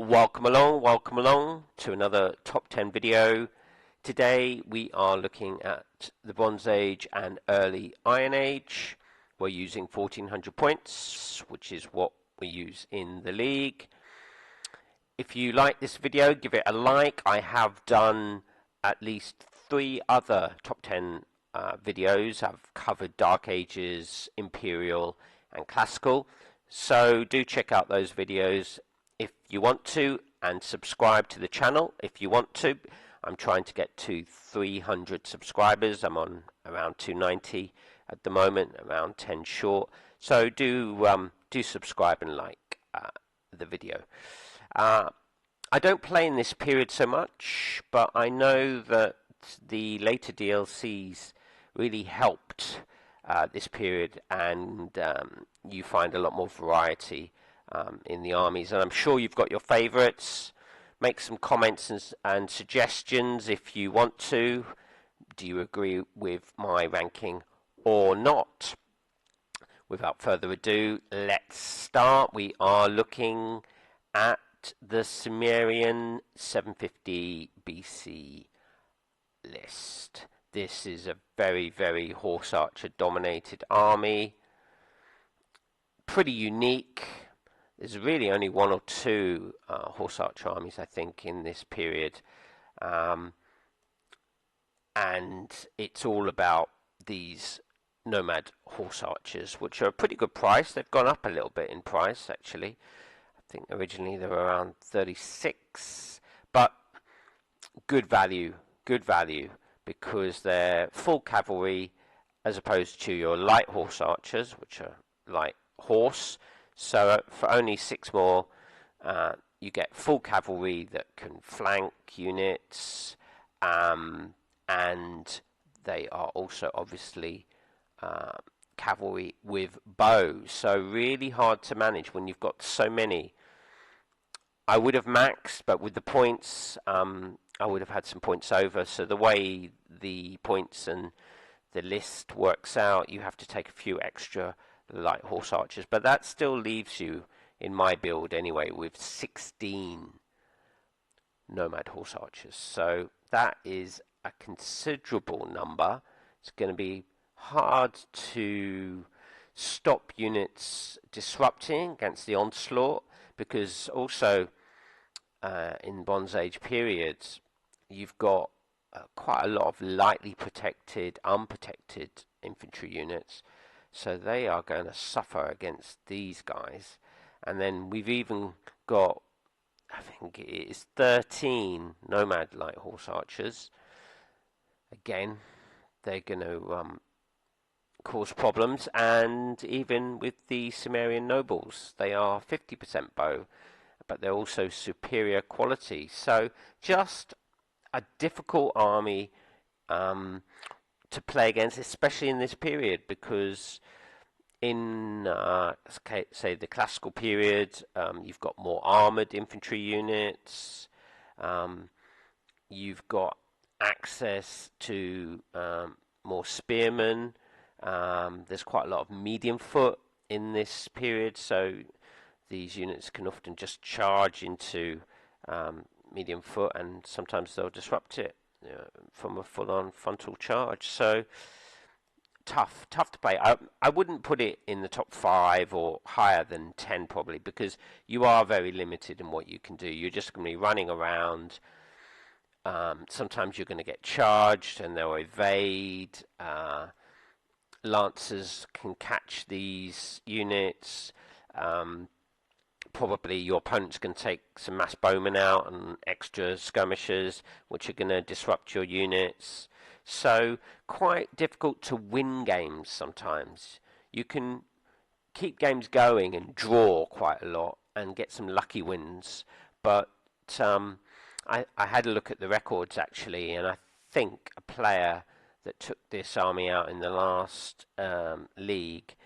Welcome along to another top 10 video. Today we are looking at the Bronze Age and early Iron Age. We're using 1400 points, which is what we use in the league. If you like this video, give it a like. I have done at least 3 other top 10 videos. I've covered Dark Ages, Imperial and Classical. So do check out those videos if you want to, and subscribe to the channel if you want to. I'm trying to get to 300 subscribers. I'm on around 290 at the moment, around 10 short. So do subscribe and like the video. I don't play in this period so much, but I know that the later DLCs really helped this period, and you find a lot more variety in the armies, and I'm sure you've got your favorites. Make some comments and suggestions if you want to. Do you agree with my ranking or not? Without further ado, let's start. We are looking at the Sumerian 750 BC list. This is a very, very horse archer dominated army. Pretty unique. There's really only 1 or 2 horse archer armies, I think, in this period. And it's all about these nomad horse archers, which are a pretty good price. They've gone up a little bit in price, actually. I think originally they were around 36, but good value, because they're full cavalry as opposed to your light horse archers, which are light horse. So for only 6 more, you get full cavalry that can flank units, and they are also obviously cavalry with bows. So really hard to manage when you've got so many. I would have maxed, but with the points, I would have had some points over. So the way the points and the list works out, you have to take a few extra light horse archers, but that still leaves you, in my build anyway, with 16 nomad horse archers. So that is a considerable number. It's going to be hard to stop units disrupting against the onslaught, because also in Bronze Age periods you've got quite a lot of lightly protected, unprotected infantry units. So they are going to suffer against these guys. And then we've even got, I think it is 13 nomad light horse archers. Again, they're going to cause problems. And even with the Sumerian nobles, they are 50% bow, but they're also superior quality. So just a difficult army to play against, especially in this period, because in say the classical period, you've got more armored infantry units, you've got access to more spearmen, there's quite a lot of medium foot in this period, so these units can often just charge into medium foot, and sometimes they'll disrupt it from a full-on frontal charge. So tough to play. I wouldn't put it in the top 5 or higher than 10 probably, because you are very limited in what you can do. You're just going to be running around. Sometimes you're going to get charged and they'll evade. Lancers can catch these units. Probably your opponent's going to take some mass bowmen out and extra skirmishers, which are going to disrupt your units. So quite difficult to win games sometimes. You can keep games going and draw quite a lot and get some lucky wins. But I had a look at the records actually, and I think a player that took this army out in the last league,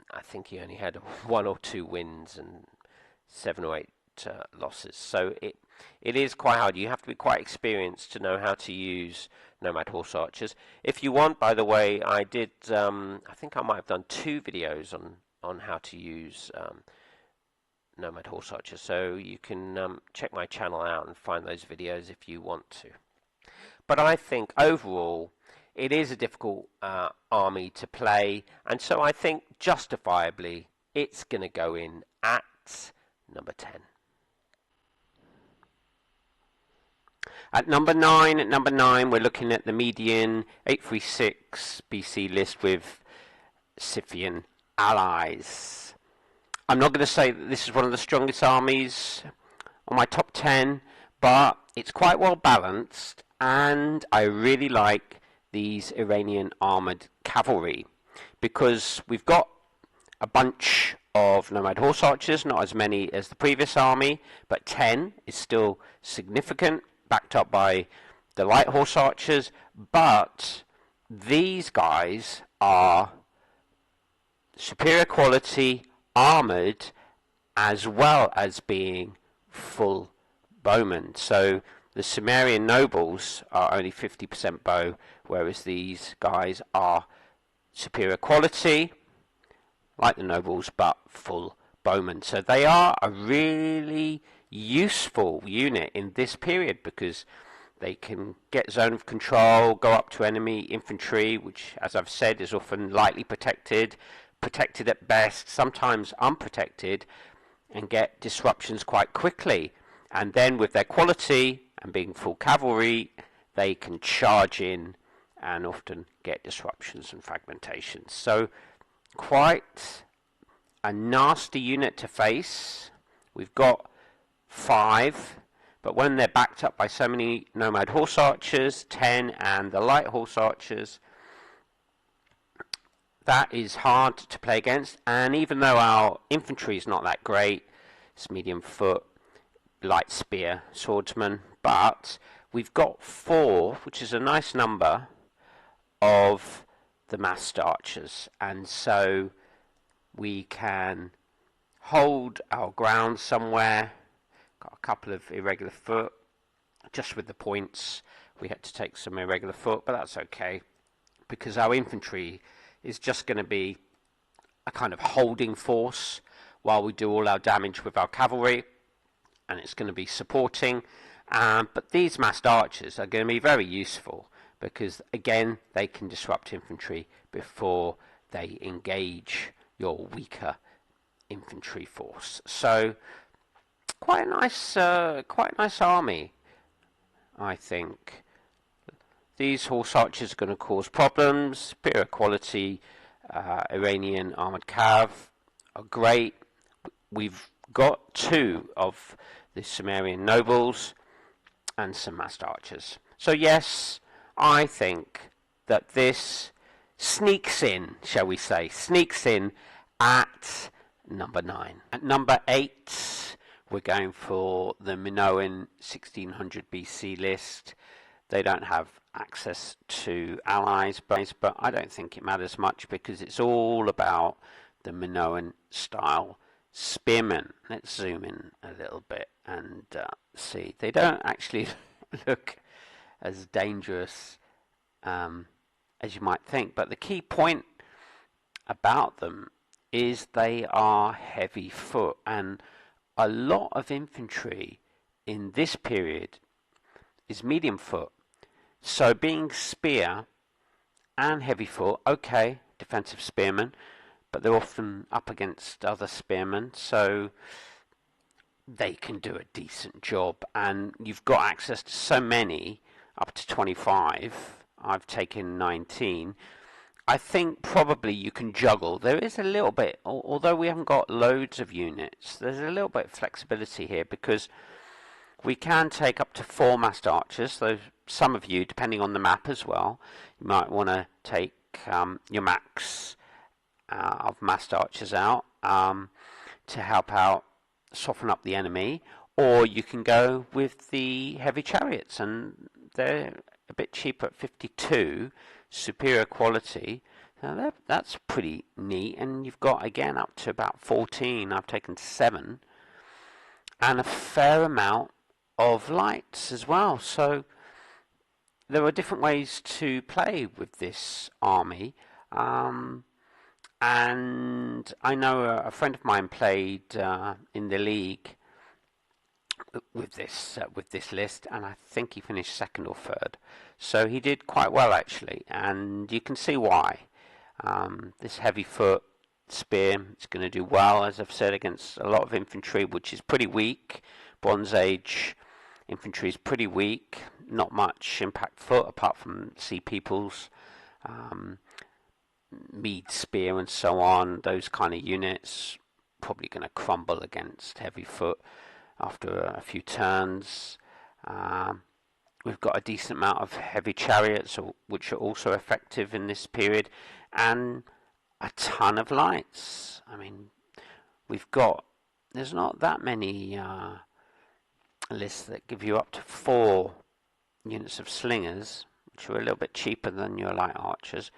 I think he only had 1 or 2 wins and 7 or 8 losses. So it is quite hard. You have to be quite experienced to know how to use nomad horse archers. If you want, by the way, I did. I think I might have done 2 videos on how to use Nomad horse archers. So you can check my channel out and find those videos if you want to. But I think overall it is a difficult army to play, and so I think justifiably it's going to go in at number 10. At number 9, we're looking at the median 836 BC list with Scythian allies. I'm not going to say that this is one of the strongest armies on my top 10, but it's quite well balanced, and I really like these Iranian armoured cavalry because we've got a bunch of nomad horse archers, not as many as the previous army, but 10 is still significant, backed up by the light horse archers. But these guys are superior quality, armoured, as well as being full bowmen. So the Sumerian nobles are only 50% bow, whereas these guys are superior quality, like the nobles, but full bowmen. So they are a really useful unit in this period because they can get zone of control, go up to enemy infantry, which, as I've said, is often lightly protected at best, sometimes unprotected, and get disruptions quite quickly. And then with their quality and being full cavalry, they can charge in and often get disruptions and fragmentations. So quite a nasty unit to face. We've got 5, but when they're backed up by so many nomad horse archers, 10, and the light horse archers, that is hard to play against. And even though our infantry is not that great, it's medium foot, light spear, swordsman, but we've got 4, which is a nice number, of the massed archers, and so we can hold our ground somewhere. Got a couple of irregular foot, just with the points we had to take some irregular foot, but that's okay because our infantry is just going to be a kind of holding force while we do all our damage with our cavalry, and it's going to be supporting. But these massed archers are going to be very useful because, again, they can disrupt infantry before they engage your weaker infantry force. So quite a nice army, I think. These horse archers are going to cause problems. Superior quality Iranian armoured cav are great. We've got 2 of the Sumerian nobles and some massed archers. So yes, I think that this sneaks in, shall we say, at number 9. At number 8, we're going for the Minoan 1600 BC list. They don't have access to allies, but I don't think it matters much because it's all about the Minoan style spearmen. Let's zoom in a little bit and see. They don't actually look as dangerous as you might think, but the key point about them is they are heavy foot, and a lot of infantry in this period is medium foot. So being spear and heavy foot, okay, defensive spearmen, but they're often up against other spearmen, so they can do a decent job. And you've got access to so many, up to 25. I've taken 19. I think probably you can juggle. There is a little bit, although we haven't got loads of units, there's a little bit of flexibility here because we can take up to 4 massed archers. So some of you, depending on the map as well, you might want to take your max of massed archers out to help out, soften up the enemy, or you can go with the heavy chariots, and they're a bit cheaper at 52, superior quality. Now that's pretty neat, and you've got again up to about 14. I've taken 7, and a fair amount of lights as well. So there are different ways to play with this army. And I know a friend of mine played in the league with this list, and I think he finished second or third. So he did quite well actually, and you can see why. This heavy foot spear is going to do well, as I've said, against a lot of infantry, which is pretty weak. Bronze Age infantry is pretty weak. Not much impact foot apart from sea peoples, mead spear, and so on. Those kind of units probably going to crumble against heavy foot after a few turns. We've got a decent amount of heavy chariots, which are also effective in this period, and a ton of lights. I mean, there's not that many lists that give you up to 4 units of slingers, which are a little bit cheaper than your light archers.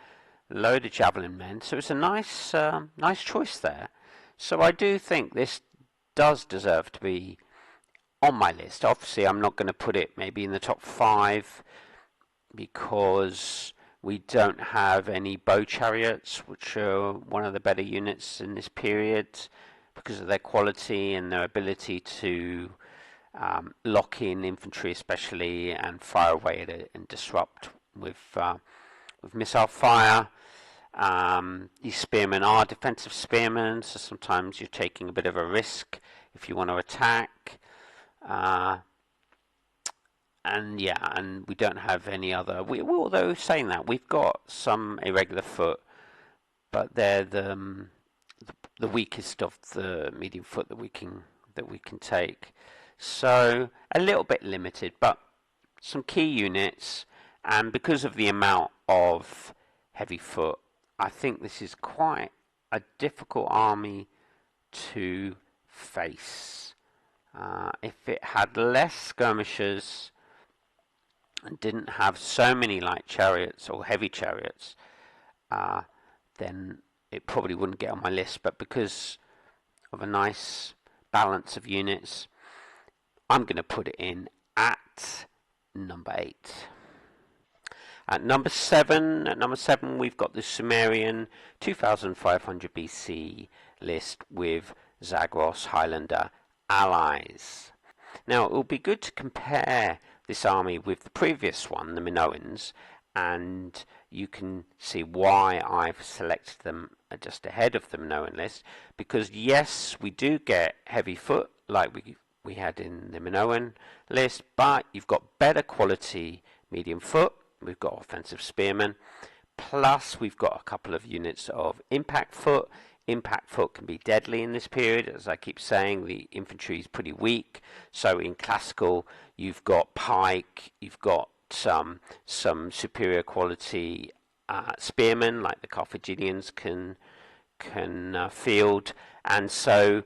A load of javelin men, so it's a nice choice there. So I do think this does deserve to be on my list. Obviously, I'm not going to put it maybe in the top 5 because we don't have any bow chariots, which are one of the better units in this period because of their quality and their ability to lock in infantry especially and fire away at it and disrupt with missile fire. These spearmen are defensive spearmen, so sometimes you're taking a bit of a risk if you want to attack. And we don't have any other. Although saying that, we've got some irregular foot, but they're the weakest of the medium foot that we can take. So a little bit limited, but some key units, and because of the amount of heavy foot, I think this is quite a difficult army to face. If it had less skirmishers and didn't have so many light chariots or heavy chariots, then it probably wouldn't get on my list. But because of a nice balance of units, I'm going to put it in at number 8. At number 7, we've got the Sumerian 2500 BC list with Zagros Highlander allies. Now, it will be good to compare this army with the previous one, the Minoans, and you can see why I've selected them just ahead of the Minoan list, because yes, we do get heavy foot like we had in the Minoan list, but you've got better quality medium foot. We've got offensive spearmen, plus we've got a couple of units of impact foot. Impact foot can be deadly in this period. As I keep saying, the infantry is pretty weak. So in classical, you've got pike, you've got some superior quality spearmen, like the Carthaginians can field, and so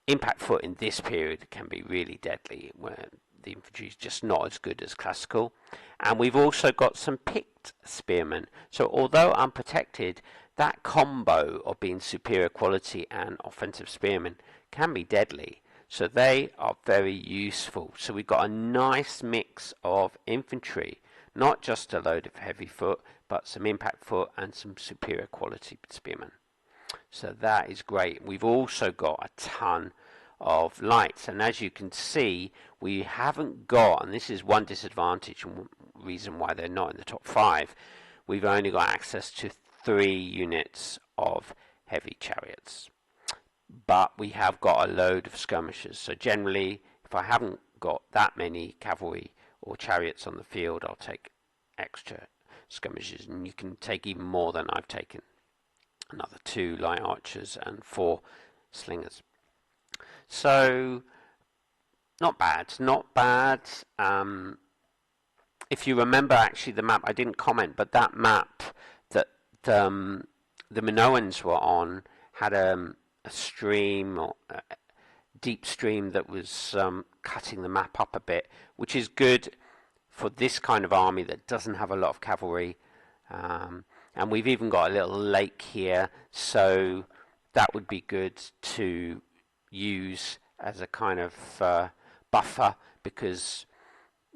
impact foot in this period can be really deadly, where the infantry is just not as good as classical. And we've also got some picked spearmen. So although unprotected, that combo of being superior quality and offensive spearmen can be deadly. So they are very useful. So we've got a nice mix of infantry, not just a load of heavy foot, but some impact foot and some superior quality spearmen. So that is great. We've also got a ton of lights, and as you can see, we haven't got, and this is one disadvantage and reason why they're not in the top 5, we've only got access to 3 units of heavy chariots, but we have got a load of skirmishers. So generally, if I haven't got that many cavalry or chariots on the field, I'll take extra skirmishers, and you can take even more than I've taken. Another 2 light archers and 4 slingers. So not bad. If you remember, actually, the map, I didn't comment, but that map that the Minoans were on had a stream, or a deep stream, that was cutting the map up a bit, which is good for this kind of army that doesn't have a lot of cavalry. And we've even got a little lake here, so that would be good to use as a kind of buffer, because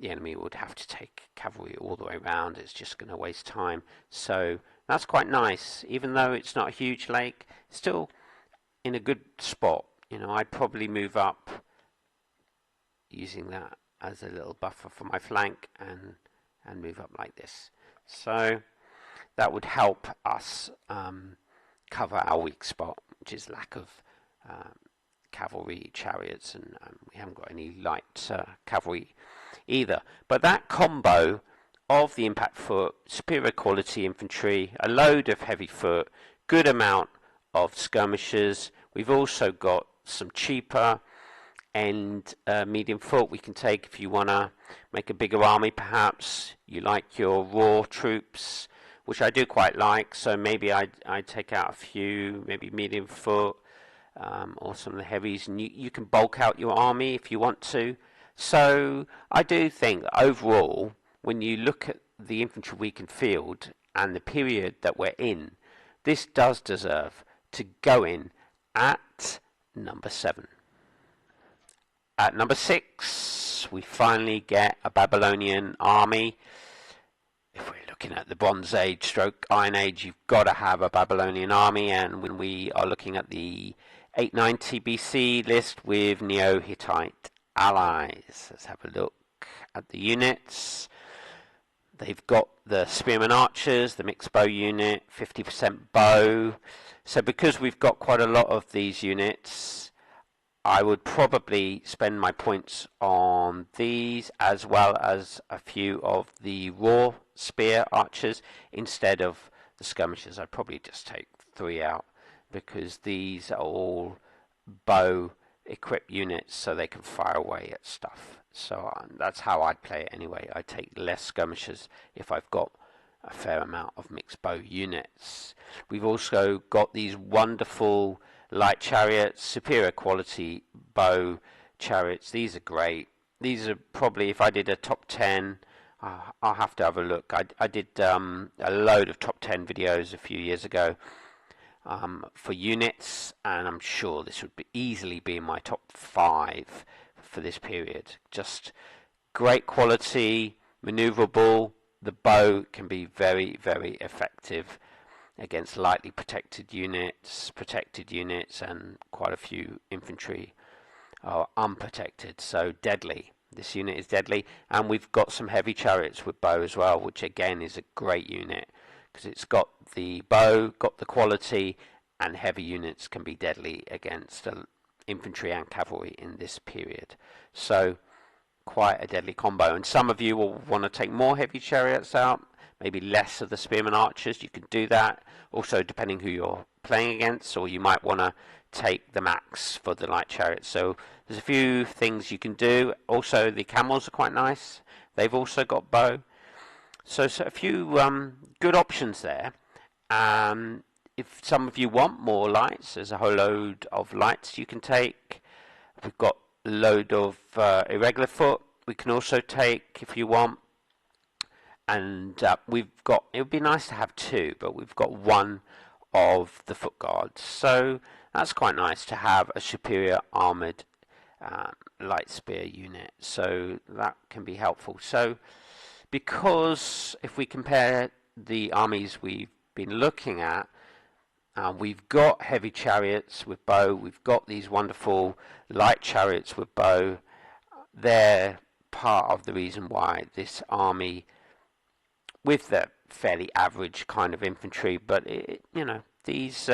the enemy would have to take cavalry all the way around. It's just going to waste time. So That's quite nice. Even though it's not a huge lake, still in a good spot. You know, I'd probably move up using that as a little buffer for my flank and move up like this. So that would help us cover our weak spot, which is lack of cavalry chariots, and we haven't got any light cavalry either. But that combo of the impact foot, superior quality infantry, a load of heavy foot, good amount of skirmishers. We've also got some cheaper and medium foot we can take if you want to make a bigger army. Perhaps you like your raw troops, which I do quite like, so maybe I'd take out a few, maybe medium foot, or some of the heavies, and you can bulk out your army if you want to. So I do think that overall, when you look at the infantry weakened field and the period that we're in, this does deserve to go in at number 7. At number 6, we finally get a Babylonian army. If we're looking at the Bronze Age stroke Iron Age, you've got to have a Babylonian army, and when we are looking at the 890 BC list with Neo-Hittite allies, let's have a look at the units. They've got the Spearman Archers, the mixed bow unit, 50% bow. So because we've got quite a lot of these units, I would probably spend my points on these as well as a few of the raw spear archers instead of the skirmishers. I'd probably just take 3 out because these are all bow equipped units so they can fire away at stuff. So that's how I'd play it anyway. I take less skirmishers if I've got a fair amount of mixed bow units. We've also got these wonderful light chariots, superior quality bow chariots. These are great. These are probably, if I did a top 10, I'll have to have a look. I did a load of top 10 videos a few years ago for units, and I'm sure this would easily be in my top 5 for this period. Just great quality, maneuverable. The bow can be very, very effective against lightly protected units, and quite a few infantry are unprotected, so deadly. This unit is deadly, and we've got some heavy chariots with bow as well, which again is a great unit because it's got the bow, got the quality, and heavy units can be deadly against infantry and cavalry in this period. So quite a deadly combo, and some of you will want to take more heavy chariots out, maybe less of the spearman archers. You can do that also depending who you're playing against, or you might want to take the max for the light chariots. So there's a few things you can do. Also the camels are quite nice, they've also got bow, so a few good options there. If some of you want more lights, there's a whole load of lights you can take. We've got a load of irregular foot we can also take if you want, and we've got, it would be nice to have 2, but we've got 1 of the foot guards, so that's quite nice to have a superior armoured light spear unit, so that can be helpful. So because if we compare the armies we've been looking at, we've got heavy chariots with bow, we've got these wonderful light chariots with bow. They're part of the reason why this army, with the fairly average kind of infantry, but these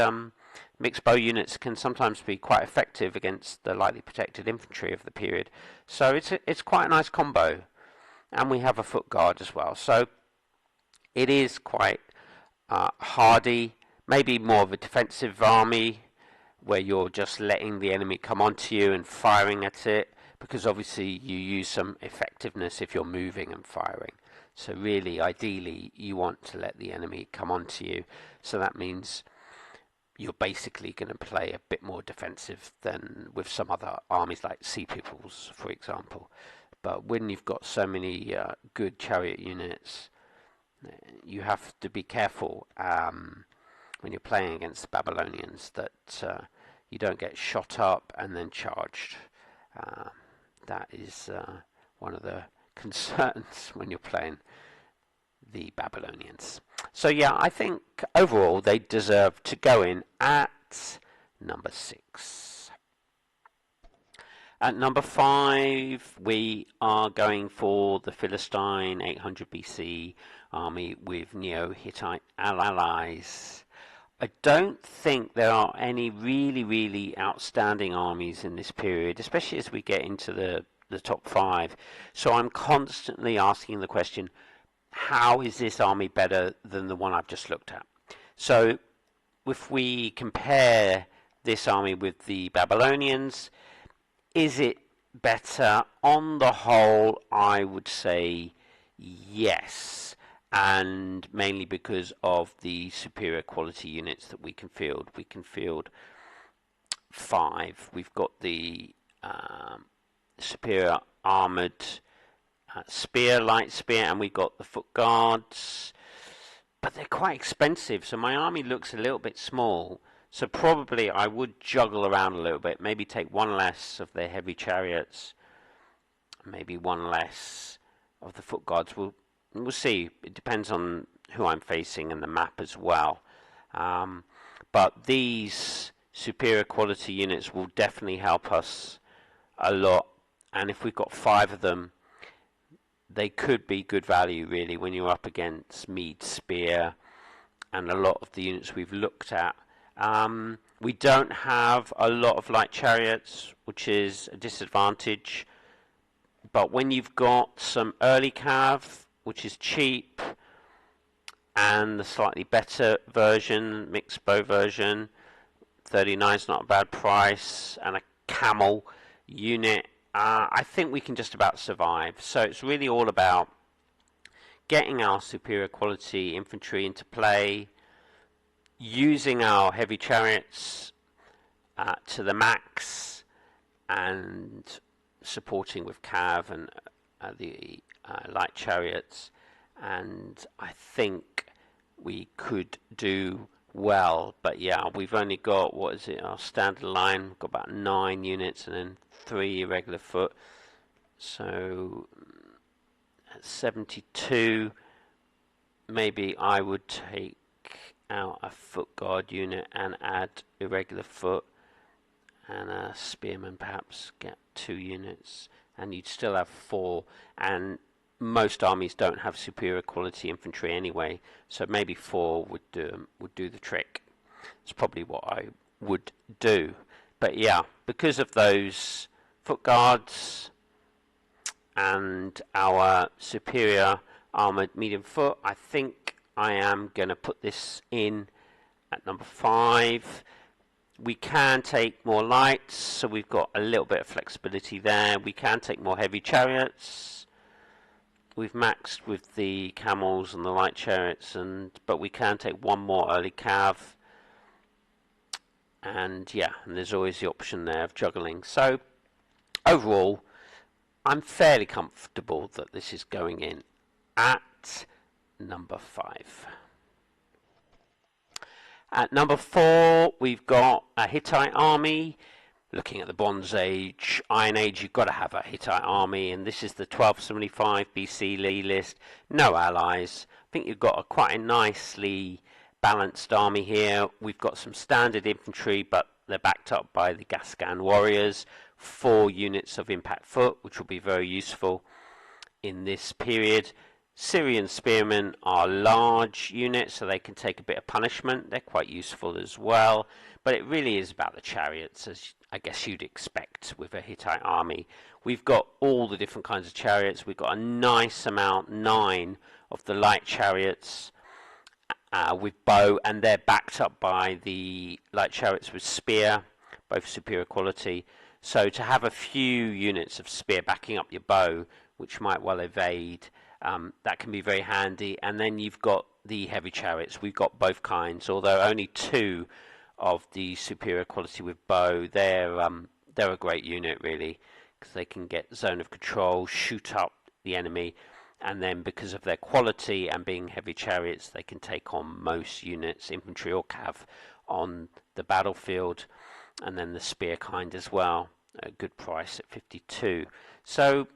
mixed bow units can sometimes be quite effective against the lightly protected infantry of the period. So it's quite a nice combo, and we have a foot guard as well. So it is quite hardy. Maybe more of a defensive army where you're just letting the enemy come onto you and firing at it, because obviously you use some effectiveness if you're moving and firing. So really, ideally, you want to let the enemy come onto you. So that means you're basically going to play a bit more defensive than with some other armies like Sea Peoples, for example. But when you've got so many good chariot units, you have to be careful when you're playing against the Babylonians that you don't get shot up and then charged. That is one of the concerns when you're playing the Babylonians. So yeah, I think overall they deserve to go in at number 6. At number 5, we are going for the Philistine 800 BC army with Neo-Hittite allies. I don't think there are any really outstanding armies in this period, especially as we get into the top 5. So I'm constantly asking the question, how is this army better than the one I've just looked at? So if we compare this army with the Babylonians, is it better? On the whole, I would say yes, and mainly because of the superior quality units that we can field. We can field 5. We've got the superior armoured spear, light spear, and we've got the foot guards, but they're quite expensive, so my army looks a little bit small. So probably I would juggle around a little bit, maybe take one less of their heavy chariots, maybe one less of the foot guards. We'll see. It depends on who I'm facing and the map as well. But these superior quality units will definitely help us a lot, and if we've got 5 of them, they could be good value really when you're up against Meade's spear and a lot of the units we've looked at. We don't have a lot of light chariots, which is a disadvantage, but when you've got some early cav, which is cheap, and the slightly better version, mixed bow version, 39 is not a bad price, and a camel unit, I think we can just about survive. So it's really all about getting our superior quality infantry into play, using our heavy chariots to the max, and supporting with cav and the light chariots, and I think we could do well. But yeah, we've only got, what is it, our standard line, we've got about 9 units and then 3 irregular foot, so at 72 maybe I would take out a foot guard unit and add irregular foot and a spearman, perhaps get 2 units, and you'd still have 4, and most armies don't have superior quality infantry anyway, so maybe 4 would do the trick. It's probably what I would do. But yeah, because of those foot guards and our superior armoured medium foot, I think I am going to put this in at number 5. We can take more lights, so we've got a little bit of flexibility there. We can take more heavy chariots. We've maxed with the camels and the light chariots, but we can take one more early cav. And yeah, and there's always the option there of juggling. So overall, I'm fairly comfortable that this is going in at number 5. At number 4, we've got a Hittite army. Looking at the Bronze Age, Iron Age, you've got to have a Hittite army, and this is the 1275 BC list. No allies. I think you've got quite a nicely balanced army here. We've got some standard infantry, but they're backed up by the Gascan warriors. 4 units of impact foot, which will be very useful in this period. Syrian spearmen are large units, so they can take a bit of punishment. They're quite useful as well, but it really is about the chariots, as I guess you'd expect with a Hittite army. We've got all the different kinds of chariots. We've got a nice amount, 9 of the light chariots with bow, and they're backed up by the light chariots with spear, both superior quality. So to have a few units of spear backing up your bow, which might well evade, that can be very handy. And then you've got the heavy chariots. We've got both kinds, although only 2 of the superior quality with bow. They're a great unit really, because they can get zone of control, shoot up the enemy, and then because of their quality and being heavy chariots, they can take on most units, infantry or cav, on the battlefield. And then the spear kind as well, a good price at 52. So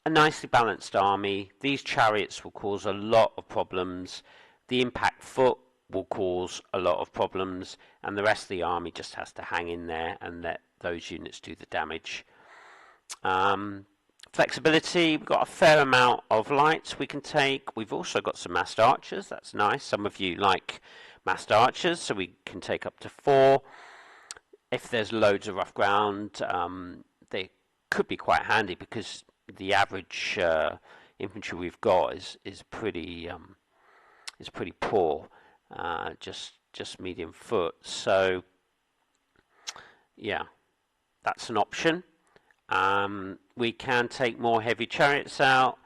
a nicely balanced army. These chariots will cause a lot of problems. The impact foot will cause a lot of problems, and the rest of the army just has to hang in there and let those units do the damage. Flexibility, we've got a fair amount of lights we can take. We've also got some massed archers, that's nice. Some of you like massed archers, so we can take up to 4. If there's loads of rough ground, they could be quite handy because the average infantry we've got is pretty poor, just medium foot. So yeah, that's an option. We can take more heavy chariots out.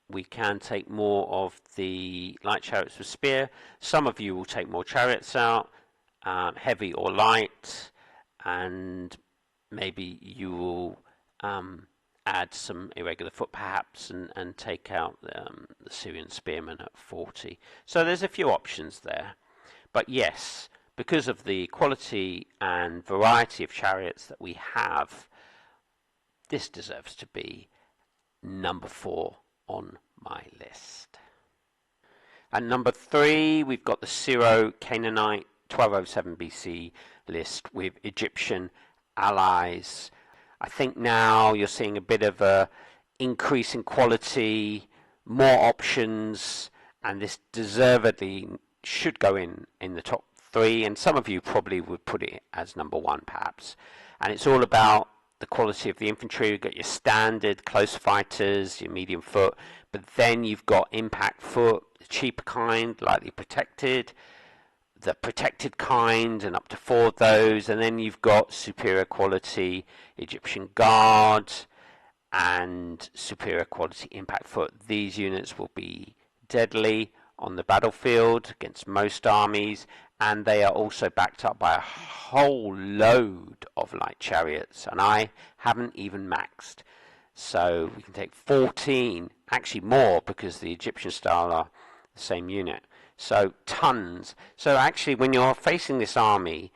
We can take more of the light chariots with spear. Some of you will take more chariots out, heavy or light, and maybe you will add some irregular foot perhaps and take out the Syrian spearmen at 40. So there's a few options there. But yes, because of the quality and variety of chariots that we have, this deserves to be number 4 on my list. At number 3, we've got the Syro-Canaanite 1207 BC list with Egyptian allies. I think now you're seeing a bit of a increase in quality, more options, and this deservedly should go in the top 3, and some of you probably would put it as number 1 perhaps. And it's all about the quality of the infantry. You've got your standard close fighters, your medium foot, but then you've got impact foot, the cheaper kind, lightly protected, the protected kind, and up to 4 of those, and then you've got superior quality Egyptian Guard and superior quality impact foot. These units will be deadly on the battlefield against most armies, and they are also backed up by a whole load of light chariots, and I haven't even maxed. So we can take 14, actually more, because the Egyptian style are the same unit. So tons. So actually when you're facing this army,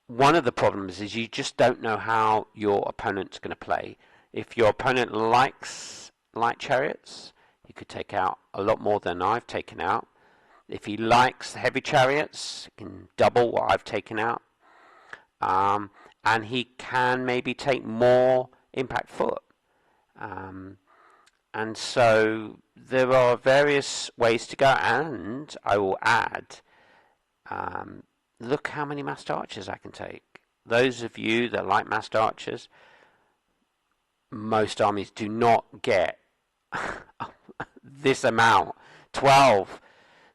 one of the problems is you just don't know how your opponent's going to play. If your opponent likes light chariots, you could take out a lot more than I've taken out. If he likes the heavy chariots, he can double what I've taken out. And he can maybe take more impact foot. And so there are various ways to go, and I will add, look how many massed archers I can take. Those of you that like massed archers, most armies do not get this amount, 12.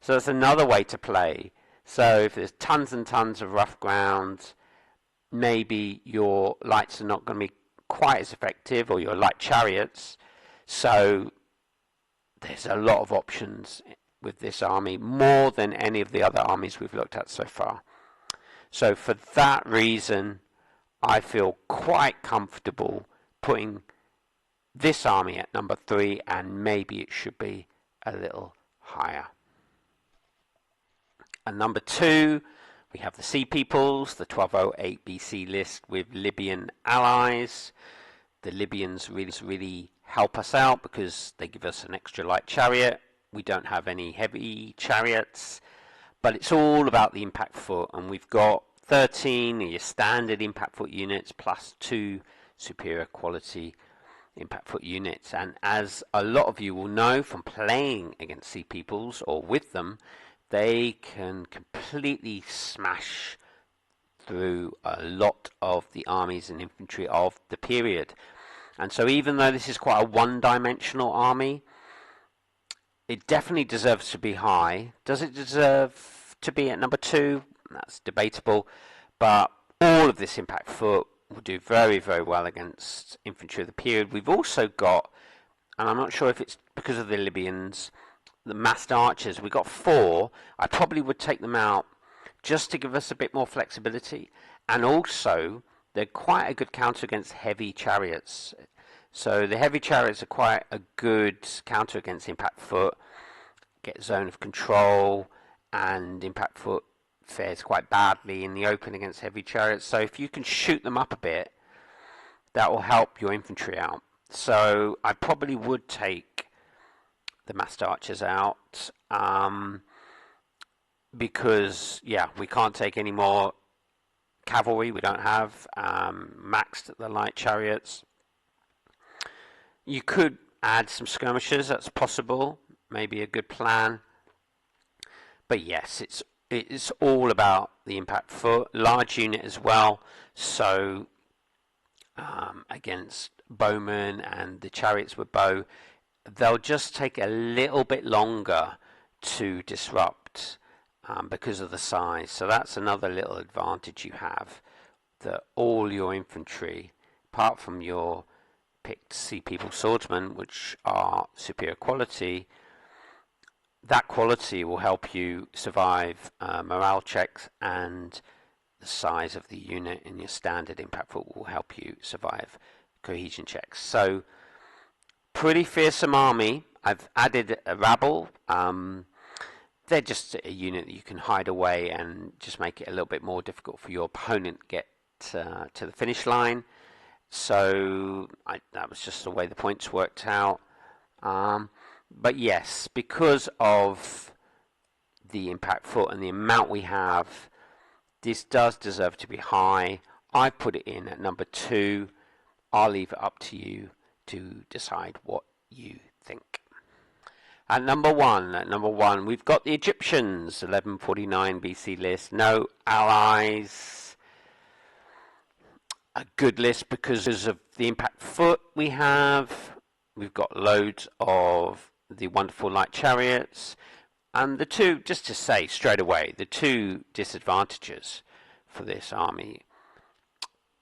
So that's another way to play. So if there's tons and tons of rough ground, maybe your lights are not going to be quite as effective, or your light chariots. So there's a lot of options with this army, more than any of the other armies we've looked at so far. So for that reason, I feel quite comfortable putting this army at number 3, and maybe it should be a little higher. And number 2, we have the Sea Peoples, the 1208 BC list with Libyan allies. The Libyans really help us out because they give us an extra light chariot. We don't have any heavy chariots, but it's all about the impact foot, and we've got 13 of your standard impact foot units plus 2 superior quality impact foot units. And as a lot of you will know from playing against Sea Peoples or with them, they can completely smash through a lot of the armies and infantry of the period. And so even though this is quite a one-dimensional army, it definitely deserves to be high. Does it deserve to be at number 2? That's debatable. But all of this impact foot will do very, very well against infantry of the period. We've also got, and I'm not sure if it's because of the Libyans, the massed archers. We've got 4. I probably would take them out just to give us a bit more flexibility. And also, they're quite a good counter against heavy chariots. So the heavy chariots are quite a good counter against impact foot. Get zone of control, and impact foot fares quite badly in the open against heavy chariots. So if you can shoot them up a bit, that will help your infantry out. So I probably would take the massed archers out, because yeah, we can't take any more cavalry. We don't have maxed the light chariots. You could add some skirmishers. That's possible. Maybe a good plan. But yes, it's all about the impact foot, large unit as well. So against bowmen and the chariots with bow, they'll just take a little bit longer to disrupt because of the size. So that's another little advantage you have, that all your infantry, apart from your picked Sea People swordsmen, which are superior quality, that quality will help you survive morale checks, and the size of the unit in your standard impact foot will help you survive cohesion checks. So pretty fearsome army. I've added a rabble. They're just a unit that you can hide away and just make it a little bit more difficult for your opponent to get to the finish line. So that was just the way the points worked out. But yes, because of the impact foot and the amount we have, this does deserve to be high. I put it in at number 2. I'll leave it up to you to decide what you think. At number one, we've got the Egyptians, 1149 BC list. No allies. A good list because of the impact foot we have. We've got loads of the wonderful light chariots. And the two, just to say straight away, the two disadvantages for this army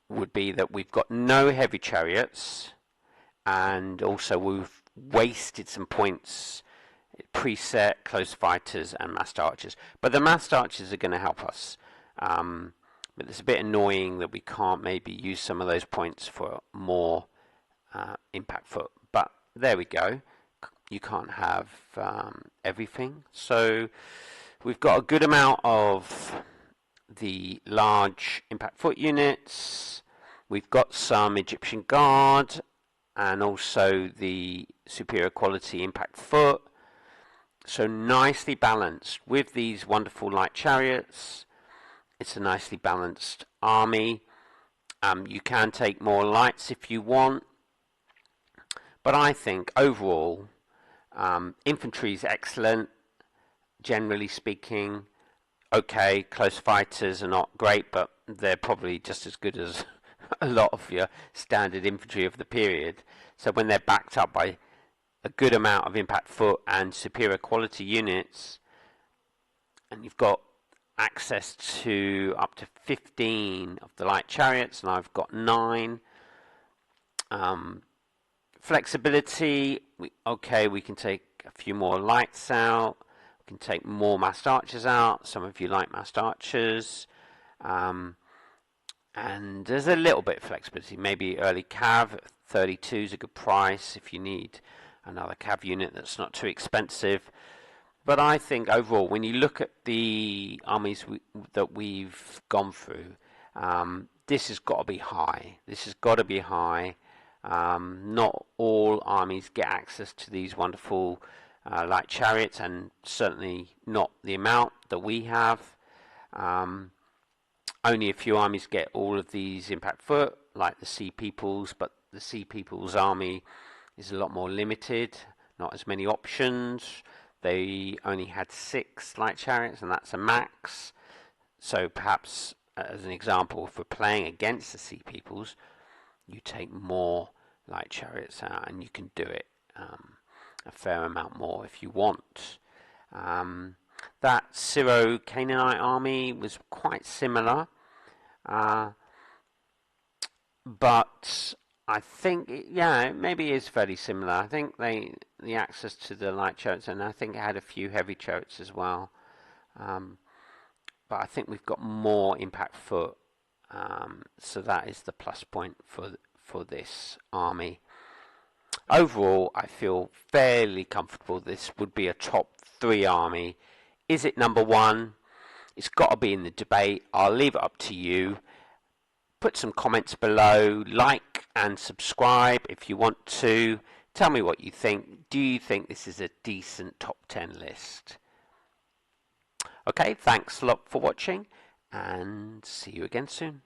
would be that we've got no heavy chariots, and also we've wasted some points, preset, close fighters and massed archers. But the massed archers are going to help us. But it's a bit annoying that we can't maybe use some of those points for more impact foot. But there we go. You can't have everything. So we've got a good amount of the large impact foot units. We've got some Egyptian Guard and also the superior quality impact foot. So nicely balanced with these wonderful light chariots. It's a nicely balanced army. You can take more lights if you want. But I think overall, infantry is excellent, generally speaking. Okay, close fighters are not great, but they're probably just as good as a lot of your standard infantry of the period. So when they're backed up by a good amount of impact foot and superior quality units, and you've got access to up to 15 of the light chariots, and I've got 9. Flexibility, we can take a few more lights out, we can take more massed archers out. Some of you like massed archers, and there's a little bit of flexibility. Maybe early cav at 32 is a good price if you need another cav unit that's not too expensive. But I think overall, when you look at the armies that we've gone through, this has got to be high. This has got to be high. Not all armies get access to these wonderful light chariots, and certainly not the amount that we have. Only a few armies get all of these impact foot, like the Sea Peoples, but the Sea Peoples army is a lot more limited, not as many options. They only had 6 light chariots, and that's a max. So perhaps, as an example, if we're playing against the Sea Peoples, you take more light chariots out, and you can do it a fair amount more if you want. That Syro-Canaanite army was quite similar, but I think maybe it is fairly similar. I think the access to the light chariots, and I think it had a few heavy chariots as well. But I think we've got more impact foot, so that is the plus point for this army. Overall, I feel fairly comfortable this would be a top 3 army. Is it number 1? It's got to be in the debate. I'll leave it up to you. Put some comments below, like and subscribe if you want to. Tell me what you think. Do you think this is a decent top 10 list? Okay, thanks a lot for watching and see you again soon.